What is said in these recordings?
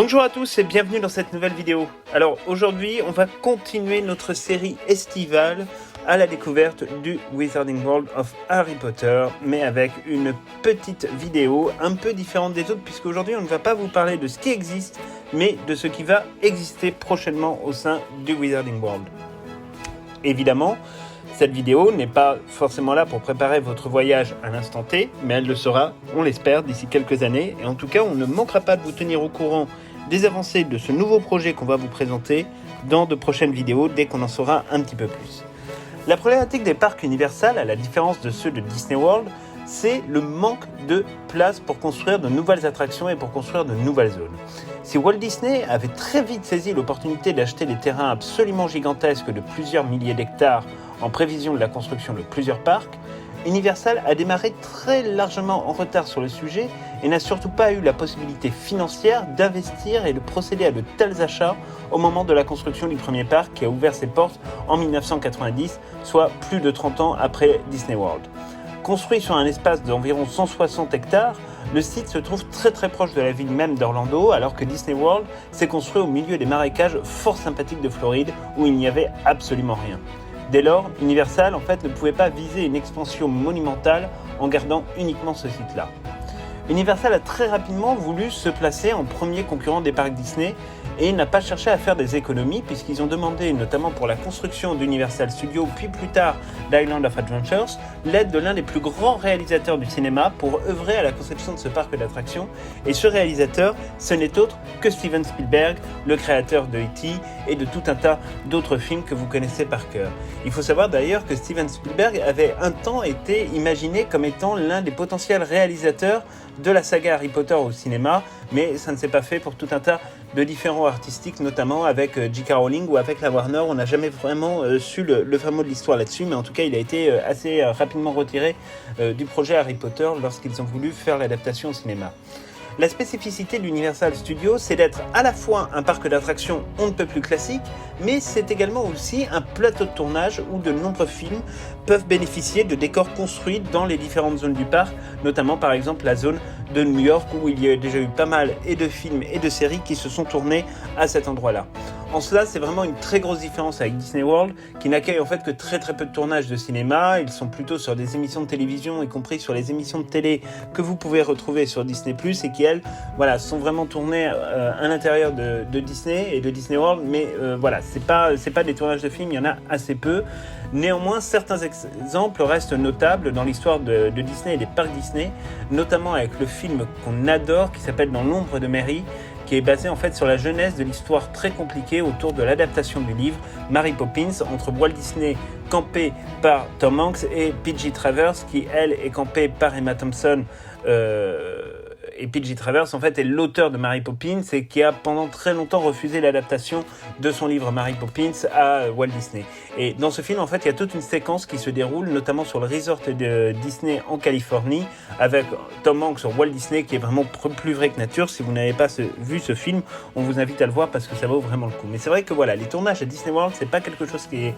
Bonjour à tous et bienvenue dans cette nouvelle vidéo. Alors aujourd'hui on va continuer notre série estivale à la découverte du Wizarding World of Harry Potter, mais avec une petite vidéo un peu différente des autres, puisque aujourd'hui on ne va pas vous parler de ce qui existe, mais de ce qui va exister prochainement au sein du Wizarding World. Évidemment, cette vidéo n'est pas forcément là pour préparer votre voyage à l'instant T, mais elle le sera, on l'espère, d'ici quelques années. Et en tout cas, on ne manquera pas de vous tenir au courant des avancées de ce nouveau projet qu'on va vous présenter dans de prochaines vidéos dès qu'on en saura un petit peu plus. La problématique des parcs Universal, à la différence de ceux de Disney World, c'est le manque de place pour construire de nouvelles attractions et pour construire de nouvelles zones. Si Walt Disney avait très vite saisi l'opportunité d'acheter des terrains absolument gigantesques de plusieurs milliers d'hectares en prévision de la construction de plusieurs parcs, Universal a démarré très largement en retard sur le sujet et n'a surtout pas eu la possibilité financière d'investir et de procéder à de tels achats au moment de la construction du premier parc qui a ouvert ses portes en 1990, soit plus de 30 ans après Disney World. Construit sur un espace d'environ 160 hectares, le site se trouve très proche de la ville même d'Orlando, alors que Disney World s'est construit au milieu des marécages fort sympathiques de Floride où il n'y avait absolument rien. Dès lors, Universal ne pouvait pas viser une expansion monumentale en gardant uniquement ce site-là. Universal a très rapidement voulu se placer en premier concurrent des parcs Disney et n'a pas cherché à faire des économies puisqu'ils ont demandé, notamment pour la construction d'Universal Studios puis plus tard d'Island of Adventures, l'aide de l'un des plus grands réalisateurs du cinéma pour œuvrer à la conception de ce parc d'attractions. Et ce réalisateur, ce n'est autre que Steven Spielberg, le créateur de E.T. et de tout un tas d'autres films que vous connaissez par cœur. Il faut savoir d'ailleurs que Steven Spielberg avait un temps été imaginé comme étant l'un des potentiels réalisateurs de la saga Harry Potter au cinéma, mais ça ne s'est pas fait pour tout un tas de différents artistiques, notamment avec J.K. Rowling ou avec la Warner. On n'a jamais vraiment su le fin mot de l'histoire là-dessus, mais en tout cas il a été assez rapidement retiré du projet Harry Potter lorsqu'ils ont voulu faire l'adaptation au cinéma. La spécificité de l'Universal Studios, c'est d'être à la fois un parc d'attractions on ne peut plus classique, mais c'est également aussi un plateau de tournage où de nombreux films peuvent bénéficier de décors construits dans les différentes zones du parc, notamment par exemple la zone de New York où il y a déjà eu pas mal et de films et de séries qui se sont tournés à cet endroit-là. En cela, c'est vraiment une très grosse différence avec Disney World, qui n'accueille que très peu de tournages de cinéma. Ils sont plutôt sur des émissions de télévision, y compris sur les émissions de télé que vous pouvez retrouver sur Disney+, et qui, elles, sont vraiment tournées à l'intérieur de Disney et de Disney World. Mais c'est pas des tournages de films, il y en a assez peu. Néanmoins, certains exemples restent notables dans l'histoire de Disney et des parcs Disney, notamment avec le film qu'on adore, qui s'appelle Dans l'ombre de Mary, qui est basé sur la genèse de l'histoire très compliquée autour de l'adaptation du livre Mary Poppins entre Walt Disney, campé par Tom Hanks, et P.J. Travers, qui elle est campée par Emma Thompson. Et P.J. Travers est l'auteur de Mary Poppins et qui a pendant très longtemps refusé l'adaptation de son livre Mary Poppins à Walt Disney. Et dans ce film, il y a toute une séquence qui se déroule, notamment sur le resort de Disney en Californie, avec Tom Hanks sur Walt Disney, qui est vraiment plus vrai que nature. Si vous n'avez pas vu ce film, on vous invite à le voir parce que ça vaut vraiment le coup. Mais c'est vrai que les tournages à Disney World, c'est pas quelque chose qui est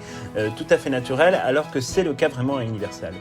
tout à fait naturel, alors que c'est le cas vraiment à Universal.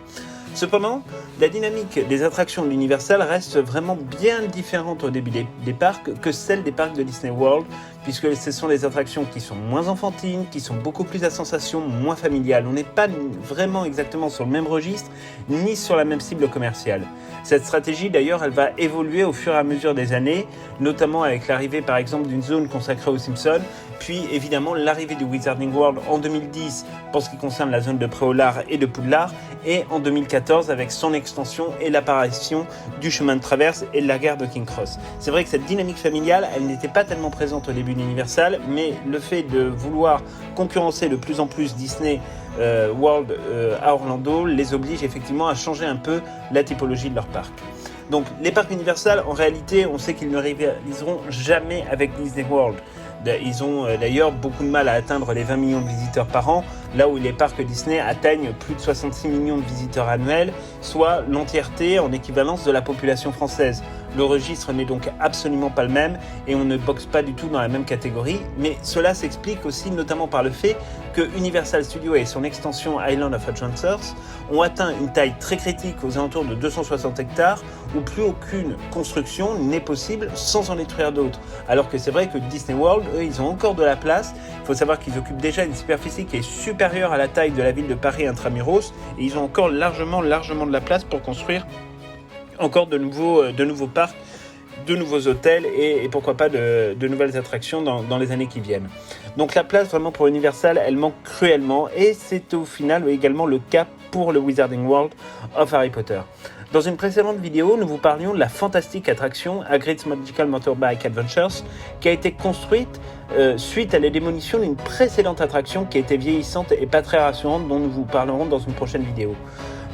Cependant, la dynamique des attractions de l'Universal reste vraiment bien différente au début des parcs que celle des parcs de Disney World, puisque ce sont des attractions qui sont moins enfantines, qui sont beaucoup plus à sensation, moins familiales. On n'est pas vraiment exactement sur le même registre, ni sur la même cible commerciale. Cette stratégie, d'ailleurs, elle va évoluer au fur et à mesure des années, notamment avec l'arrivée, par exemple, d'une zone consacrée aux Simpsons, puis évidemment l'arrivée du Wizarding World en 2010 pour ce qui concerne la zone de Préolard et de Poudlard, et en 2014 avec son extension et l'apparition du chemin de traverse et de la gare de King Cross. C'est vrai que cette dynamique familiale, elle n'était pas tellement présente au début d'Universal, mais le fait de vouloir concurrencer de plus en plus Disney World à Orlando les oblige effectivement à changer un peu la typologie de leur parc. Donc les parcs Universal, en réalité, on sait qu'ils ne rivaliseront jamais avec Disney World. Ils ont d'ailleurs beaucoup de mal à atteindre les 20 millions de visiteurs par an, là où les parcs Disney atteignent plus de 66 millions de visiteurs annuels, soit l'entièreté en équivalence de la population française. Le registre n'est donc absolument pas le même et on ne boxe pas du tout dans la même catégorie, mais cela s'explique aussi notamment par le fait que Universal Studios et son extension Island of Adventures ont atteint une taille très critique aux alentours de 260 hectares où plus aucune construction n'est possible sans en détruire d'autres. Alors que c'est vrai que Disney World, eux, ils ont encore de la place. Il faut savoir qu'ils occupent déjà une superficie qui est supérieure à la taille de la ville de Paris intramuros et ils ont encore largement de la place pour construire encore de nouveaux parcs, de nouveaux hôtels et pourquoi pas de nouvelles attractions dans les années qui viennent. Donc la place vraiment pour Universal, elle manque cruellement et c'est au final également le cas pour le Wizarding World of Harry Potter. Dans une précédente vidéo, nous vous parlions de la fantastique attraction Hagrid's Magical Motorbike Adventures qui a été construite suite à la démolition d'une précédente attraction qui était vieillissante et pas très rassurante dont nous vous parlerons dans une prochaine vidéo.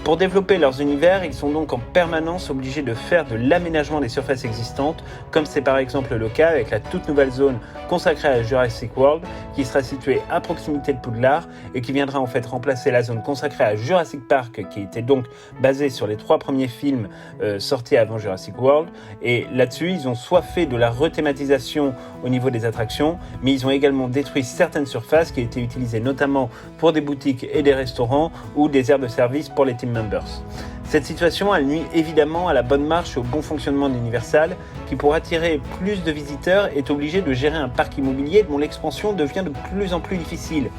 Pour développer leurs univers, ils sont donc en permanence obligés de faire de l'aménagement des surfaces existantes, comme c'est par exemple le cas avec la toute nouvelle zone consacrée à Jurassic World, qui sera située à proximité de Poudlard et qui viendra en fait remplacer la zone consacrée à Jurassic Park, qui était donc basée sur les 3 premiers films sortis avant Jurassic World. Et là-dessus, ils ont soit fait de la rethématisation au niveau des attractions, mais ils ont également détruit certaines surfaces qui étaient utilisées notamment pour des boutiques et des restaurants ou des aires de service pour les team members. Cette situation, elle nuit évidemment à la bonne marche et au bon fonctionnement d'Universal, qui pour attirer plus de visiteurs est obligé de gérer un parc immobilier dont l'expansion devient de plus en plus difficile.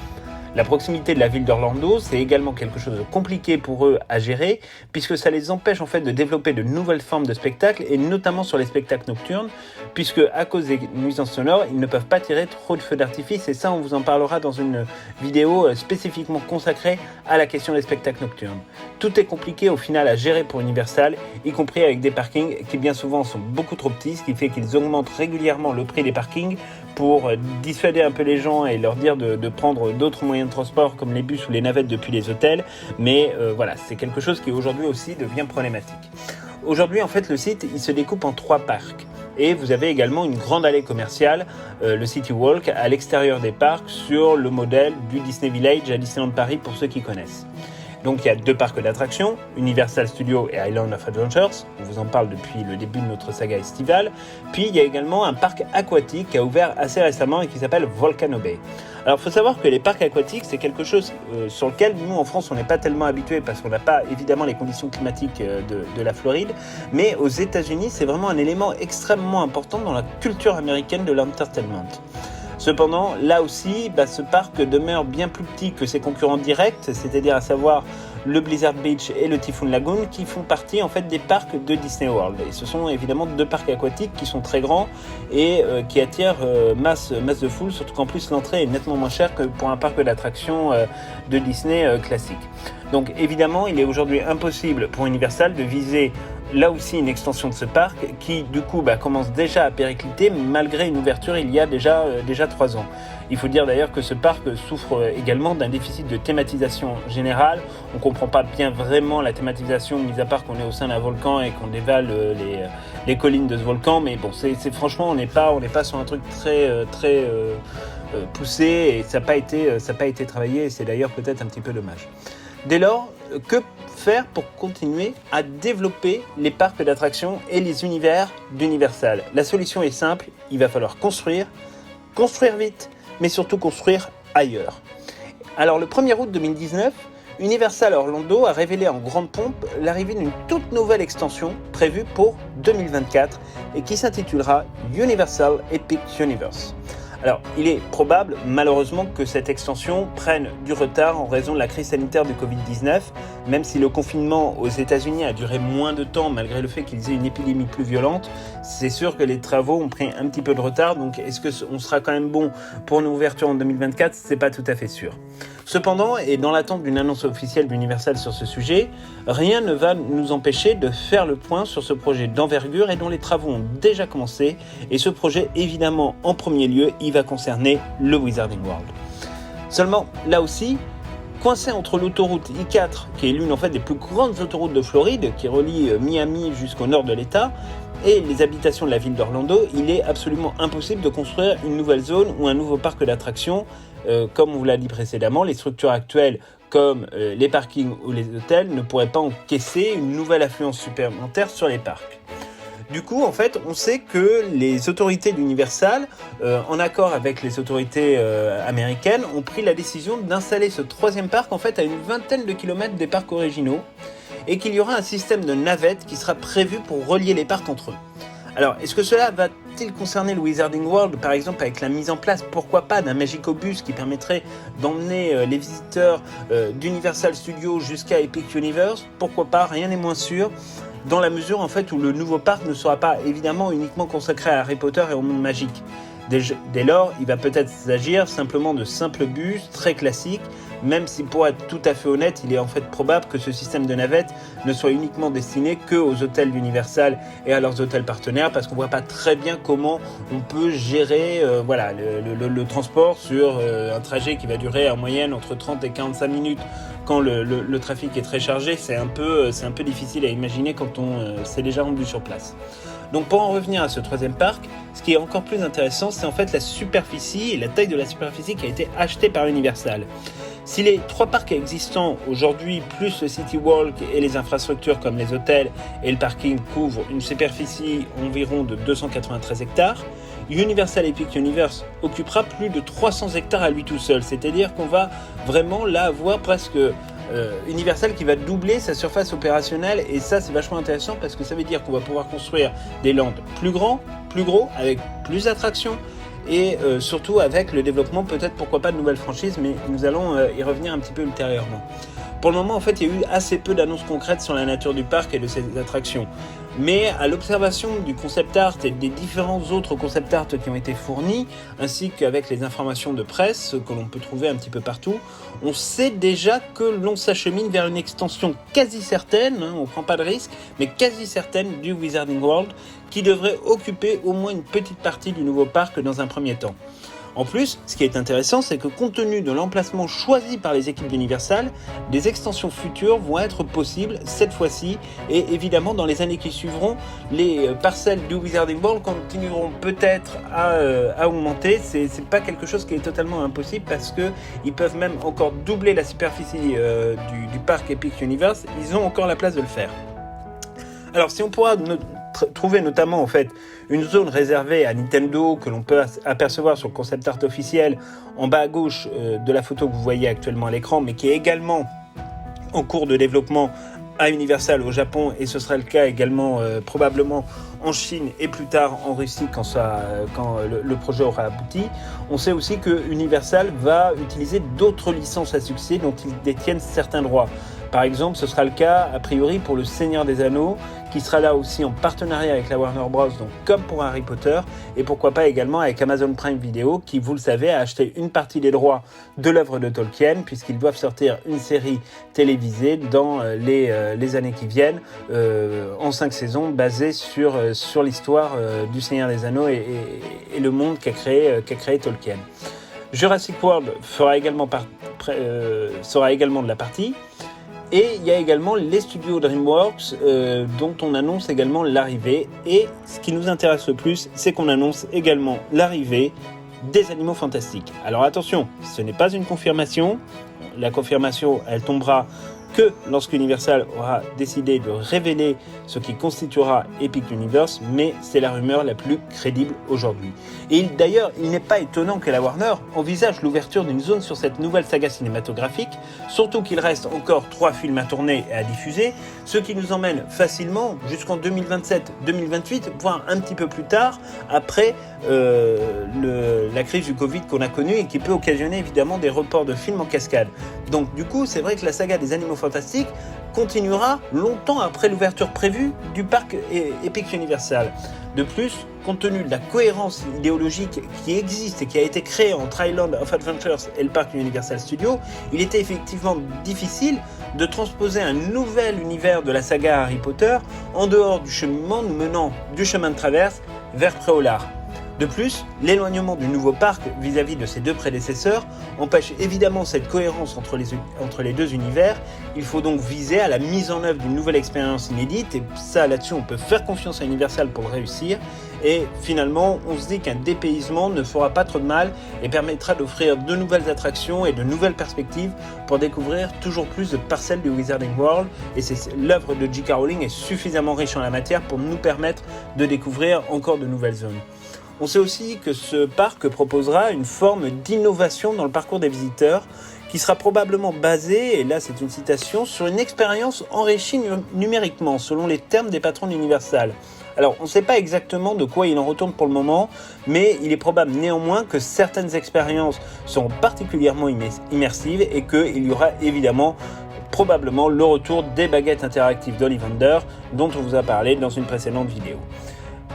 La proximité de la ville d'Orlando, c'est également quelque chose de compliqué pour eux à gérer, puisque ça les empêche en fait de développer de nouvelles formes de spectacles, et notamment sur les spectacles nocturnes, puisque à cause des nuisances sonores, ils ne peuvent pas tirer trop de feux d'artifice, et ça on vous en parlera dans une vidéo spécifiquement consacrée à la question des spectacles nocturnes. Tout est compliqué au final à gérer pour Universal, y compris avec des parkings qui bien souvent sont beaucoup trop petits, ce qui fait qu'ils augmentent régulièrement le prix des parkings pour dissuader un peu les gens et leur dire de prendre d'autres moyens de transport comme les bus ou les navettes depuis les hôtels, mais voilà, c'est quelque chose qui aujourd'hui aussi devient problématique. Aujourd'hui, en fait, le site, il se découpe en 3 parcs. Et vous avez également une grande allée commerciale, le City Walk, à l'extérieur des parcs, sur le modèle du Disney Village à Disneyland Paris, pour ceux qui connaissent. Donc il y a 2 parcs d'attractions, Universal Studios et Island of Adventures, on vous en parle depuis le début de notre saga estivale. Puis il y a également un parc aquatique qui a ouvert assez récemment et qui s'appelle Volcano Bay. Alors il faut savoir que les parcs aquatiques, c'est quelque chose sur lequel nous en France on n'est pas tellement habitués parce qu'on n'a pas évidemment les conditions climatiques de la Floride, mais aux États-Unis c'est vraiment un élément extrêmement important dans la culture américaine de l'entertainment. Cependant, là aussi, ce parc demeure bien plus petit que ses concurrents directs, c'est-à-dire à savoir le Blizzard Beach et le Typhoon Lagoon, qui font partie en fait des parcs de Disney World. Et ce sont évidemment 2 parcs aquatiques qui sont très grands et qui attirent masse de foule, surtout qu'en plus l'entrée est nettement moins chère que pour un parc d'attractions de Disney classique. Donc évidemment, il est aujourd'hui impossible pour Universal de viser là aussi une extension de ce parc qui du coup commence déjà à péricliter malgré une ouverture il y a déjà 3 ans. Il faut dire d'ailleurs que ce parc souffre également d'un déficit de thématisation générale. On ne comprend pas bien vraiment la thématisation, mis à part qu'on est au sein d'un volcan et qu'on dévale les collines de ce volcan, mais bon, c'est franchement on n'est pas sur un truc très poussé et ça n'a pas été travaillé et c'est d'ailleurs peut-être un petit peu dommage. Dès lors, que faire pour continuer à développer les parcs d'attractions et les univers d'Universal ? La solution est simple, il va falloir construire vite, mais surtout construire ailleurs. Alors le 1er août 2019, Universal Orlando a révélé en grande pompe l'arrivée d'une toute nouvelle extension prévue pour 2024 et qui s'intitulera Universal Epic Universe. Alors, il est probable, malheureusement, que cette extension prenne du retard en raison de la crise sanitaire du Covid-19, même si le confinement aux États-Unis a duré moins de temps malgré le fait qu'ils aient une épidémie plus violente. C'est sûr que les travaux ont pris un petit peu de retard, donc est-ce qu'on sera quand même bon pour une ouverture en 2024 ? C'est pas tout à fait sûr. Cependant, et dans l'attente d'une annonce officielle d'Universal sur ce sujet, rien ne va nous empêcher de faire le point sur ce projet d'envergure et dont les travaux ont déjà commencé. Et ce projet, évidemment, en premier lieu, il va concerner le Wizarding World. Seulement, là aussi, coincé entre l'autoroute I4, qui est l'une en fait des plus grandes autoroutes de Floride, qui relie Miami jusqu'au nord de l'État, et les habitations de la ville d'Orlando, il est absolument impossible de construire une nouvelle zone ou un nouveau parc d'attractions. Comme on vous l'a dit précédemment, les structures actuelles comme les parkings ou les hôtels ne pourraient pas encaisser une nouvelle affluence supplémentaire sur les parcs. Du coup, en fait, on sait que les autorités d'Universal, en accord avec les autorités américaines, ont pris la décision d'installer ce troisième parc en fait à une vingtaine de kilomètres des parcs originaux et qu'il y aura un système de navettes qui sera prévu pour relier les parcs entre eux. Alors, est-ce que cela va-t-il concerner le Wizarding World, par exemple avec la mise en place, pourquoi pas, d'un Magicobus qui permettrait d'emmener les visiteurs d'Universal Studios jusqu'à Epic Universe? Pourquoi pas, rien n'est moins sûr, dans la mesure en fait où le nouveau parc ne sera pas évidemment uniquement consacré à Harry Potter et au monde magique. Dès lors, il va peut-être s'agir simplement de simples bus très classiques, même si pour être tout à fait honnête, il est en fait probable que ce système de navette ne soit uniquement destiné qu'aux hôtels d'Universal et à leurs hôtels partenaires, parce qu'on ne voit pas très bien comment on peut gérer le transport sur un trajet qui va durer en moyenne entre 30 et 45 minutes quand le trafic est très chargé. C'est un peu difficile à imaginer quand on s'est déjà rendu sur place. Donc pour en revenir à ce troisième parc, ce qui est encore plus intéressant, c'est en fait la superficie et la taille de la superficie qui a été achetée par Universal. Si les trois parcs existants aujourd'hui, plus le City Walk et les infrastructures comme les hôtels et le parking couvrent une superficie environ de 293 hectares, Universal Epic Universe occupera plus de 300 hectares à lui tout seul. C'est-à-dire qu'on va vraiment là avoir presque Universal qui va doubler sa surface opérationnelle, et ça c'est vachement intéressant parce que ça veut dire qu'on va pouvoir construire des lands plus grands, plus gros, avec plus d'attractions et surtout avec le développement peut-être pourquoi pas de nouvelles franchises, mais nous allons y revenir un petit peu ultérieurement. Pour le moment en fait il y a eu assez peu d'annonces concrètes sur la nature du parc et de ses attractions. Mais à l'observation du concept art et des différents autres concept art qui ont été fournis, ainsi qu'avec les informations de presse que l'on peut trouver un petit peu partout, on sait déjà que l'on s'achemine vers une extension quasi certaine, on ne prend pas de risque, mais quasi certaine du Wizarding World, qui devrait occuper au moins une petite partie du nouveau parc dans un premier temps. En plus, ce qui est intéressant, c'est que compte tenu de l'emplacement choisi par les équipes d'Universal, des extensions futures vont être possibles cette fois-ci, et évidemment dans les années qui suivront, les parcelles du Wizarding World continueront peut-être à augmenter. C'est pas quelque chose qui est totalement impossible parce que ils peuvent même encore doubler la superficie du parc Epic Universe. Ils ont encore la place de le faire. Alors si on pourra trouver notamment en fait une zone réservée à Nintendo que l'on peut apercevoir sur le concept art officiel en bas à gauche de la photo que vous voyez actuellement à l'écran, mais qui est également en cours de développement à Universal au Japon, et ce sera le cas également probablement en Chine et plus tard en Russie quand le projet aura abouti. On sait aussi que Universal va utiliser d'autres licences à succès dont ils détiennent certains droits. Par exemple, ce sera le cas a priori pour le Seigneur des Anneaux, qui sera là aussi en partenariat avec la Warner Bros, donc comme pour Harry Potter, et pourquoi pas également avec Amazon Prime Video, qui, vous le savez, a acheté une partie des droits de l'œuvre de Tolkien, puisqu'ils doivent sortir une série télévisée dans les années qui viennent, en 5 saisons, basée sur l'histoire du Seigneur des Anneaux et le monde qu'a créé Tolkien. Jurassic World sera également de la partie. Et il y a également les studios DreamWorks dont on annonce également l'arrivée. Et ce qui nous intéresse le plus, c'est qu'on annonce également l'arrivée des Animaux Fantastiques. Alors attention, ce n'est pas une confirmation. La confirmation, elle tombera que lorsqu'Universal aura décidé de révéler ce qui constituera Epic Universe, mais c'est la rumeur la plus crédible aujourd'hui. Et d'ailleurs, il n'est pas étonnant que la Warner envisage l'ouverture d'une zone sur cette nouvelle saga cinématographique, surtout qu'il reste encore 3 films à tourner et à diffuser, ce qui nous emmène facilement jusqu'en 2027-2028, voire un petit peu plus tard, après la crise du Covid qu'on a connue et qui peut occasionner évidemment des reports de films en cascade. Donc du coup, c'est vrai que la saga des Animaux Fantastiques continuera longtemps après l'ouverture prévue du parc Epic Universal. De plus, compte tenu de la cohérence idéologique qui existe et qui a été créée entre Island of Adventures et le parc Universal Studios, il était effectivement difficile de transposer un nouvel univers de la saga Harry Potter en dehors du cheminement nous menant du chemin de traverse vers Préolard. De plus, l'éloignement du nouveau parc vis-à-vis de ses deux prédécesseurs empêche évidemment cette cohérence entre les deux univers. Il faut donc viser à la mise en œuvre d'une nouvelle expérience inédite, et ça, là-dessus, on peut faire confiance à Universal pour le réussir. Et finalement, on se dit qu'un dépaysement ne fera pas trop de mal et permettra d'offrir de nouvelles attractions et de nouvelles perspectives pour découvrir toujours plus de parcelles du Wizarding World. Et l'œuvre de J.K. Rowling est suffisamment riche en la matière pour nous permettre de découvrir encore de nouvelles zones. On sait aussi que ce parc proposera une forme d'innovation dans le parcours des visiteurs qui sera probablement basée, et là c'est une citation, sur une expérience enrichie numériquement selon les termes des patrons d'Universal. Alors on ne sait pas exactement de quoi il en retourne pour le moment, mais il est probable néanmoins que certaines expériences seront particulièrement immersives et qu'il y aura évidemment probablement le retour des baguettes interactives d'Ollivander dont on vous a parlé dans une précédente vidéo.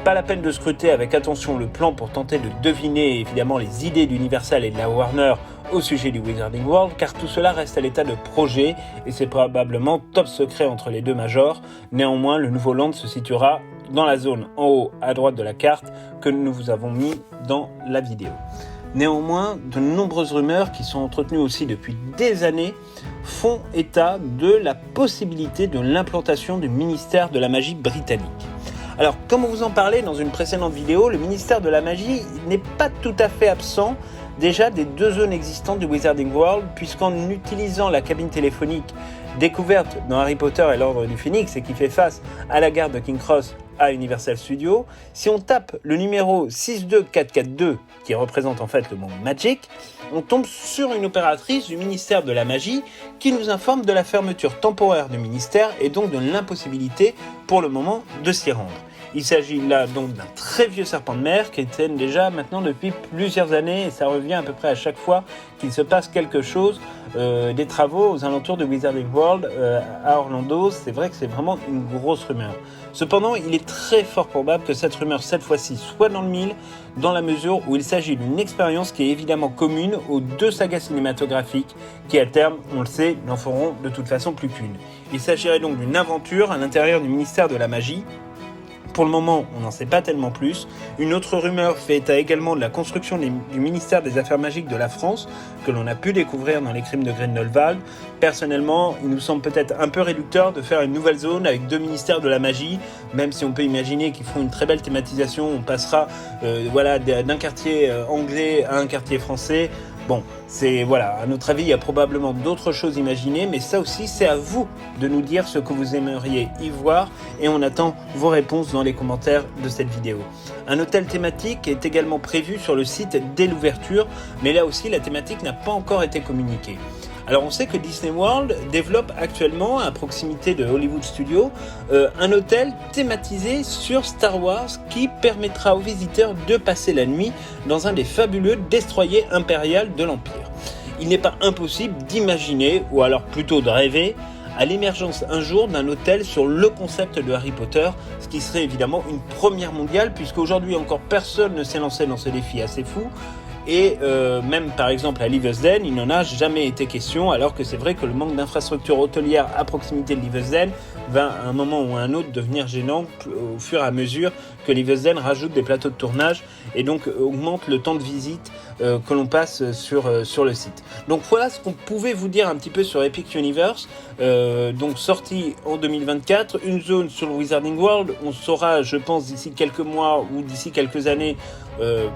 Pas la peine de scruter avec attention le plan pour tenter de deviner évidemment les idées d'Universal et de la Warner au sujet du Wizarding World, car tout cela reste à l'état de projet et c'est probablement top secret entre les deux majors. Néanmoins, le nouveau land se situera dans la zone en haut à droite de la carte que nous vous avons mis dans la vidéo. Néanmoins, de nombreuses rumeurs qui sont entretenues aussi depuis des années font état de la possibilité de l'implantation du ministère de la magie britannique. Alors, comme on vous en parlait dans une précédente vidéo, le ministère de la magie n'est pas tout à fait absent déjà des deux zones existantes du Wizarding World, puisqu'en utilisant la cabine téléphonique découverte dans Harry Potter et l'Ordre du Phénix et qui fait face à la gare de King's Cross à Universal Studios, si on tape le numéro 62442, qui représente en fait le mot Magic, on tombe sur une opératrice du ministère de la magie qui nous informe de la fermeture temporaire du ministère et donc de l'impossibilité pour le moment de s'y rendre. Il s'agit là donc d'un très vieux serpent de mer qui traîne déjà maintenant depuis plusieurs années et ça revient à peu près à chaque fois qu'il se passe quelque chose, des travaux aux alentours de Wizarding World à Orlando. C'est vrai que c'est vraiment une grosse rumeur. Cependant, il est très fort probable que cette rumeur cette fois-ci soit dans le mille, dans la mesure où il s'agit d'une expérience qui est évidemment commune aux deux sagas cinématographiques qui à terme, on le sait, n'en feront de toute façon plus qu'une. Il s'agirait donc d'une aventure à l'intérieur du ministère de la magie. Pour le moment, on n'en sait pas tellement plus. Une autre rumeur fait état également de la construction du ministère des Affaires magiques de la France, que l'on a pu découvrir dans les crimes de Grindelwald. Personnellement, il nous semble peut-être un peu réducteur de faire une nouvelle zone avec deux ministères de la magie, même si on peut imaginer qu'ils font une très belle thématisation. On passera d'un quartier anglais à un quartier français. Bon, à notre avis, il y a probablement d'autres choses imaginées, mais ça aussi, c'est à vous de nous dire ce que vous aimeriez y voir et on attend vos réponses dans les commentaires de cette vidéo. Un hôtel thématique est également prévu sur le site dès l'ouverture, mais là aussi, la thématique n'a pas encore été communiquée. Alors on sait que Disney World développe actuellement à proximité de Hollywood Studios un hôtel thématisé sur Star Wars qui permettra aux visiteurs de passer la nuit dans un des fabuleux destroyers impériaux de l'Empire. Il n'est pas impossible d'imaginer, ou alors plutôt de rêver, à l'émergence un jour d'un hôtel sur le concept de Harry Potter, ce qui serait évidemment une première mondiale puisqu'aujourd'hui encore personne ne s'est lancé dans ce défi assez fou. Et même par exemple à Leavesden, il n'en a jamais été question, alors que c'est vrai que le manque d'infrastructures hôtelières à proximité de Leavesden va à un moment ou à un autre devenir gênant au fur et à mesure que Leavesden rajoute des plateaux de tournage et donc augmente le temps de visite que l'on passe sur le site. Donc voilà ce qu'on pouvait vous dire un petit peu sur Epic Universe, donc sorti en 2024, une zone sur le Wizarding World. On saura, je pense, d'ici quelques mois ou d'ici quelques années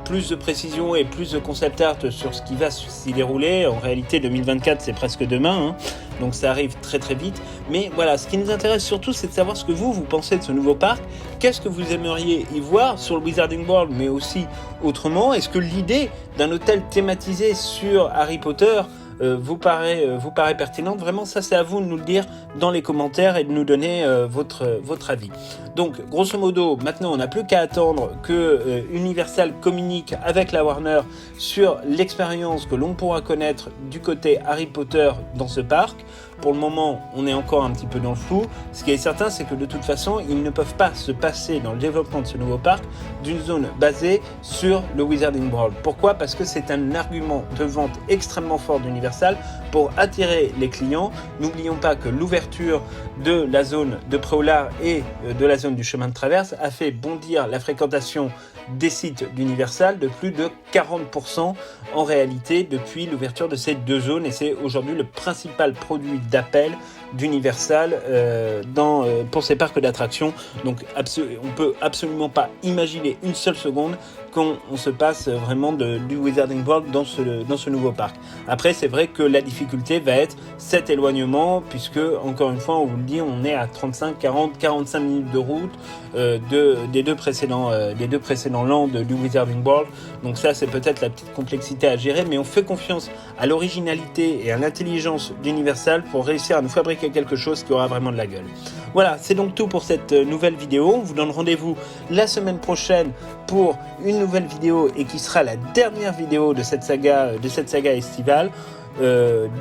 plus de précision et plus de concept art sur ce qui va s'y dérouler. En réalité 2024 c'est presque demain, donc ça arrive très très vite, mais voilà, ce qui nous intéresse surtout c'est de savoir ce que vous pensez de ce nouveau parc. Qu'est-ce que vous aimeriez y voir sur le Wizarding World mais aussi autrement? Est-ce que l'idée d'un hôtel thématisé sur Harry Potter vous paraît pertinente? Vraiment, ça c'est à vous de nous le dire dans les commentaires et de nous donner votre avis. Donc grosso modo, maintenant on n'a plus qu'à attendre que Universal communique avec la Warner sur l'expérience que l'on pourra connaître du côté Harry Potter dans ce parc. Pour le moment, on est encore un petit peu dans le flou. Ce qui est certain, c'est que de toute façon, ils ne peuvent pas se passer dans le développement de ce nouveau parc d'une zone basée sur le Wizarding World. Pourquoi ? Parce que c'est un argument de vente extrêmement fort d'Universal pour attirer les clients. N'oublions pas que l'ouverture de la zone de Préolard et de la zone du chemin de traverse a fait bondir la fréquentation des sites d'Universal de plus de 40% en réalité depuis l'ouverture de ces deux zones, et c'est aujourd'hui le principal produit d'appel d'Universal pour ces parcs d'attractions. Donc on peut absolument pas imaginer une seule seconde qu'on se passe vraiment du Wizarding World dans ce nouveau parc. Après, c'est vrai que la difficulté va être cet éloignement, puisque encore une fois on vous le dit, on est à 35, 40, 45 minutes de route des deux précédents lands du Wizarding World. Donc ça, c'est peut-être la petite complexité à gérer, mais on fait confiance à l'originalité et à l'intelligence d'Universal pour réussir à nous fabriquer quelque chose qui aura vraiment de la gueule. Voilà, c'est donc tout pour cette nouvelle vidéo. On vous donne rendez-vous la semaine prochaine pour une nouvelle vidéo, et qui sera la dernière vidéo de cette saga estivale.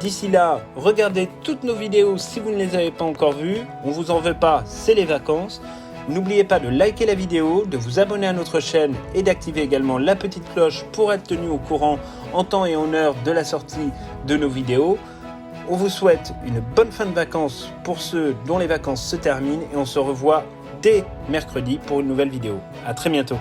D'ici là, regardez toutes nos vidéos si vous ne les avez pas encore vues. On vous en veut pas, c'est les vacances. N'oubliez pas de liker la vidéo, de vous abonner à notre chaîne et d'activer également la petite cloche pour être tenu au courant en temps et en heure de la sortie de nos vidéos. On vous souhaite une bonne fin de vacances pour ceux dont les vacances se terminent, et on se revoit dès mercredi pour une nouvelle vidéo. À très bientôt.